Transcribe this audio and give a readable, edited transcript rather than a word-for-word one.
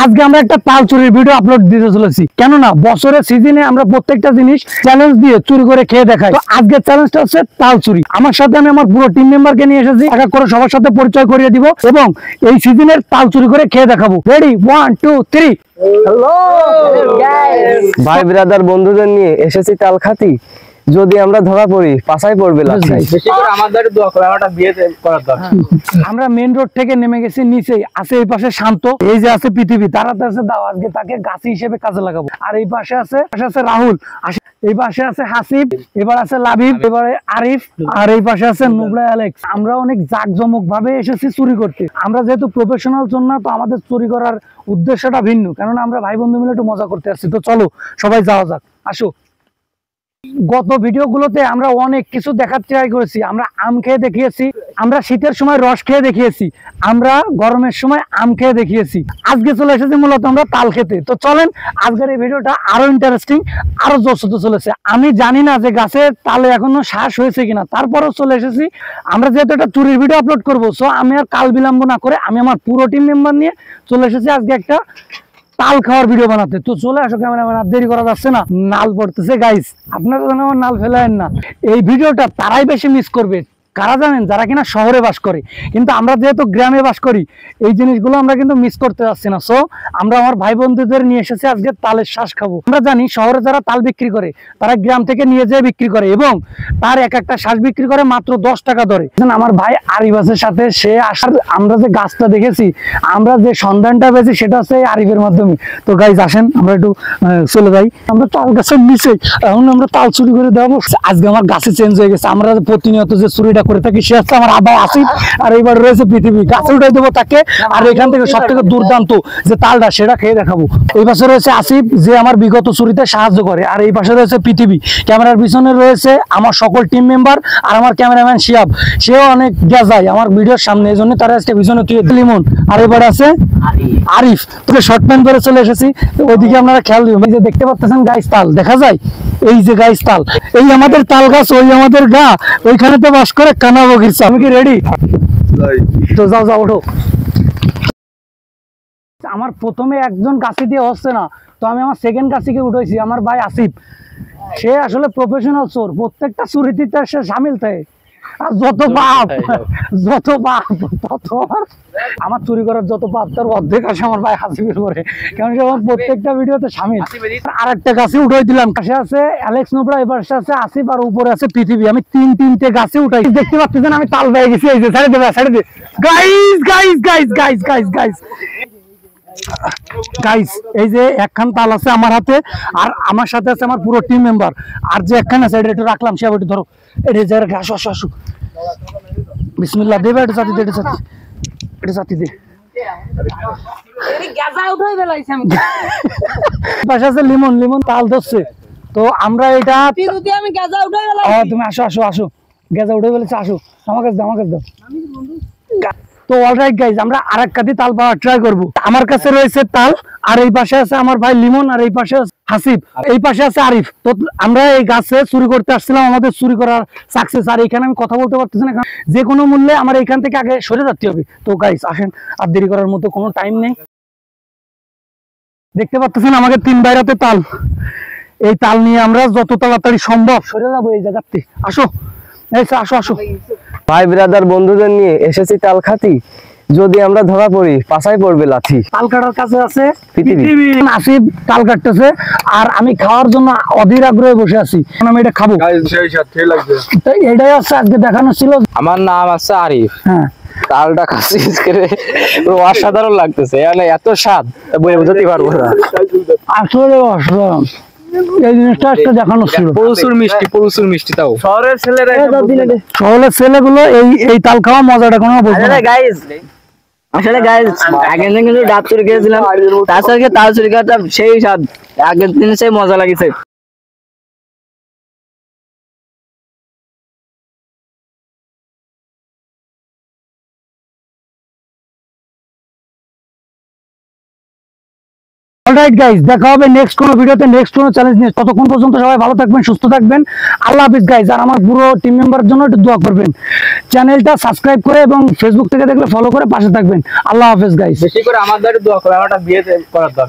আজকে আমরা একটা তাল চুরির ভিডিও আপলোড দিতে চলেছি, কেননা বছরের সিজনে আমরা প্রত্যেকটা জিনিস চ্যালেঞ্জ দিয়ে চুরি করে খেয়ে দেখাই। তো আজকের চ্যালেঞ্জটা হচ্ছে তাল চুরি। আমার সাথে আমি আমার পুরো টিম মেম্বারকে নিয়ে এসেছি, এক এক করে সবার সাথে পরিচয় করিয়ে দিব এবং এই সিজনের তাল চুরি করে খেয়ে দেখাবো। রেডি, 1 2 3। হ্যালো ভাই ব্রাদার বন্ধুদের নিয়ে এসেছি তাল খাতি, যদি আমরা ধরা পড়ি পাশাই পড়বে লাঠি। আমরা মেইন রোড থেকে নেমে গেছি, নিচে আছে এই পাশে শান্ত, এই যে আছে পৃথিবী, তারাতে আছে দাও, আজকে তাকে গাছি হিসেবে কাজে লাগাবো। আর এই পাশে আছে রাহুল, এই পাশে আছে হাসিব, এবার আছে লাবিব, এবারে আরিফ, আর এই পাশে আছে নুবলা অ্যালেক্স। আমরা অনেক জাঁকজমক ভাবে এসেছি চুরি করতে। আমরা যেহেতু প্রফেশনাল চোর না, তো আমাদের চুরি করার উদ্দেশ্যটা ভিন্ন, কেননা আমরা ভাই বন্ধু মিলে একটু মজা করতে আসছি। তো চলো সবাই যাওয়া যাক, আসো। গত ভিডিওগুলোতে আমরা অনেক কিছু দেখার ট্রাই করেছি। আমরা আম খেয়ে দেখিয়েছি, আমরা শীতের সময় রস খেয়ে দেখিয়েছি, আমরা গরমের সময় আম খেয়ে দেখিয়েছি। আজকে চলে এসেছি মূলত আমরা তাল খেতে। তো চলেন, আজকের এই ভিডিওটা আরো ইন্টারেস্টিং, আরো জোশ হতে চলেছে। আমি জানি না যে গাছের তালে এখনো শ্বাস হয়েছে কিনা, তারপরেও চলে এসেছি। আমরা যেহেতু একটা চুরির ভিডিও আপলোড করবো, সো আমি আর কাল বিলম্ব না করে আমি আমার পুরো টিম মেম্বার নিয়ে চলে এসেছি আজকে একটা তাল খাওয়ার ভিডিও বানাতে। তো চলে আসো ক্যামেরাম্যান, আর দেরি করা যাচ্ছে না। নাল পড়তেছে গাইস, আপনারা যেন আমার নাল ফেলেন না। এই ভিডিওটা তারাই বেশি মিস করবে, কারা জানেন? যারা কিনা শহরে বাস করে। কিন্তু আমরা যেহেতু গ্রামে বাস করি, এই জিনিসগুলো আমরা কিন্তু মিস করতে যাচ্ছি না। সো আমরা আমার ভাই বন্ধুদের নিয়ে এসেছি আজকে তালের শ্বাস খাবো। আমরা জানি শহরে যারা তাল বিক্রি করে, তারা গ্রাম থেকে নিয়ে যেয়ে বিক্রি করে এবং তার এক একটা শ্বাস বিক্রি করে মাত্র 10 টাকা দরে। আমার ভাই আরিফের সাথে সে আসার, আমরা যে গাছটা দেখেছি, আমরা যে সন্ধানটা পেয়েছি, সেটা হচ্ছে আরিফের মাধ্যমে। তো গাইজ আসেন আমরা একটু চলে যাই। আমরা তাল গাছের নিচে, এখন আমরা তাল চুরি করে দেবো। আজকে আমার গাছে চেঞ্জ হয়ে গেছে। আমরা প্রতিনিয়ত যে চুরিটা করে থাকি, সে হচ্ছে আমার আব্বা আসিফ, আর এইবার রয়েছে পৃথিবী। গাছে উঠাই দেবো তাকে, আর এখান থেকে সব থেকে দুর্দান্ত যে তালটা, সেটা খেয়ে দেখাবো। এই পাশে রয়েছে আসিফ, যে আমার বিগত চুরিতে সাহায্য করে, আর এই পাশে রয়েছে পৃথিবী। ক্যামেরার পিছনে রয়েছে আমার সকল টিম মেম্বার, আর আমার ক্যামেরাম্যান শিয়াব, সেও অনেক গেজায় আমার ভিডিওর সামনে, এই জন্য তারা আজকে পিছনে তুই লিমন, আর এবার আছে আরিফ। তোকে শর্ট প্যান্ট পরে চলে এসেছি। ওইদিকে আপনারা খেয়াল দিবেন, এই যে দেখতে পাচ্ছেন গাইস তাল দেখা যায়, এই যে গাইস তাল, এই আমাদের তাল গাছ, ওই আমাদের গা, ওইখানে তো বাস করে কানা বগিরছা। আমি কি রেডি? তো যাও যাও ওঠো। আমার প্রথমে একজন কাছি দিয়ে হচ্ছে না, তো আমি আমার সেকেন্ড কাছিকে উঠেছি, আমার ভাই আসিফ। সে আসলে প্রফেশনাল চোর, প্রত্যেকটা চুরিতে সে সামিল থাকে। আর যত পাপ তত আমার চুরি করার যত পাপ, তার অর্ধেক আসে আমার ভাই হাসিবের পরে, কারণ সে আমার প্রত্যেকটা ভিডিওতে সামিল। আর একটা গাছে উঠাই দিলাম, পাশে আছে অ্যালেক্স নোবরা, এবার আছে আসিফ, আর উপরে আছে পৃথিবী। আমি তিনটে গাছে উঠাই। দেখতে পাচ্ছেন আমি তাল পেয়ে গেছি। এই যে ছেড়ে দেবে, ছেড়ে দে guys guys guys guys guys guys guys, এই যে একখান তাল আছে আমার হাতে, আর আমার সাথে আছে আমার পুরো টিম মেম্বার। আর যে একখান আছে এটা একটু রাখলাম, সে একটু ধরো, এটা জায়গা আসো আসো আসো, বিসমিল্লাহ দেবে, এটা জাতি দে, এটা জাতি দে। পাশে আছে লিমন, লিমন তাল ধরছে। তো আমরা এটা তুমি আসো আসো আসো, গেজা উঠে ফেলেছে, আসো আমার কাছে দাও, আমার কাছে দাও। তো অলরাইট গাইজ, আমরা আরেক কাঠি তাল পাওয়ার ট্রাই করব। আমার কাছে রয়েছে তাল, আর এই পাশে আছে আমার ভাই লিমন, আর এই পাশে হাসিব, এই পাশে আছে আরিফ। তো আমরা এই গাছে চুরি করতে আসছিলাম, আমাদের চুরি করার সাকসেস। আর এখানে আমি কথা বলতে পারতেছি না, যে কোনো মূল্যে আমার এখান থেকে আগে সরে যেতে হবে। তো গাইজ আসেন, আর দেরি করার মতো কোনো টাইম নেই। দেখতে পাচ্ছেন আমাকে 3 বাইরাতে তাল। এই তাল নিয়ে আমরা যত তাড়াতাড়ি সম্ভব সরে যাবো এই জায়গাতে। আসো আসো আসো। ভাই ব্রাদার বন্ধুদের নিয়ে এসেছি তাল খাতি, যদি আমরা ধরা পড়ি পাশাই পড়বে লাঠি। তাল কাটার কাছে আছে পৃথিবী। আসিফ তাল কাটতেছে, আর আমি খাওয়ার জন্য অধীর আগ্রহে বসে আছি, আমি এটা খাবো। এটাই হচ্ছে আজকে দেখানো ছিল। আমার নাম আছে আরিফ। হ্যাঁ, তালটা খাচ্ছি অসাধারণ লাগতেছে, এত স্বাদ বলে বোঝাতে পারবো না। আসলে অসাধারণ, এই জিনিসটা একটা দেখানো ছিল। প্রচুর মিষ্টি, প্রচুর মিষ্টি। তাও শহরের ছেলেগুলো এই তাল খাওয়া মজাটা কোনো বুঝবে না। আসলে গাইস আগের দিন কিন্তু ডাব চুরি খেয়েছিলাম, তাছাড়া তাল চুরি খাওয়াটা সেই স্বাদ, আগের দিন সেই মজা লাগিছে। অলরাইট গাইস, দেখা হবে নেক্সট কোনো ভিডিওতে, নেক্সট কোনো চ্যালেঞ্জ নিয়ে। ততক্ষণ পর্যন্ত সবাই ভালো থাকবেন, সুস্থ থাকবেন। আল্লাহ হাফিজ গাইস। আর আমার পুরো টিম মেম্বারের জন্য একটু দোয়া করবেন, চ্যানেলটা সাবস্ক্রাইব করে এবং ফেসবুক থেকে দেখলে ফলো করে পাশে থাকবেন। আল্লাহ হাফিজ গাইস। বেশি করে আমার দ্বারা দোয়া করো, আমার একটা বিয়ে করার দরকার।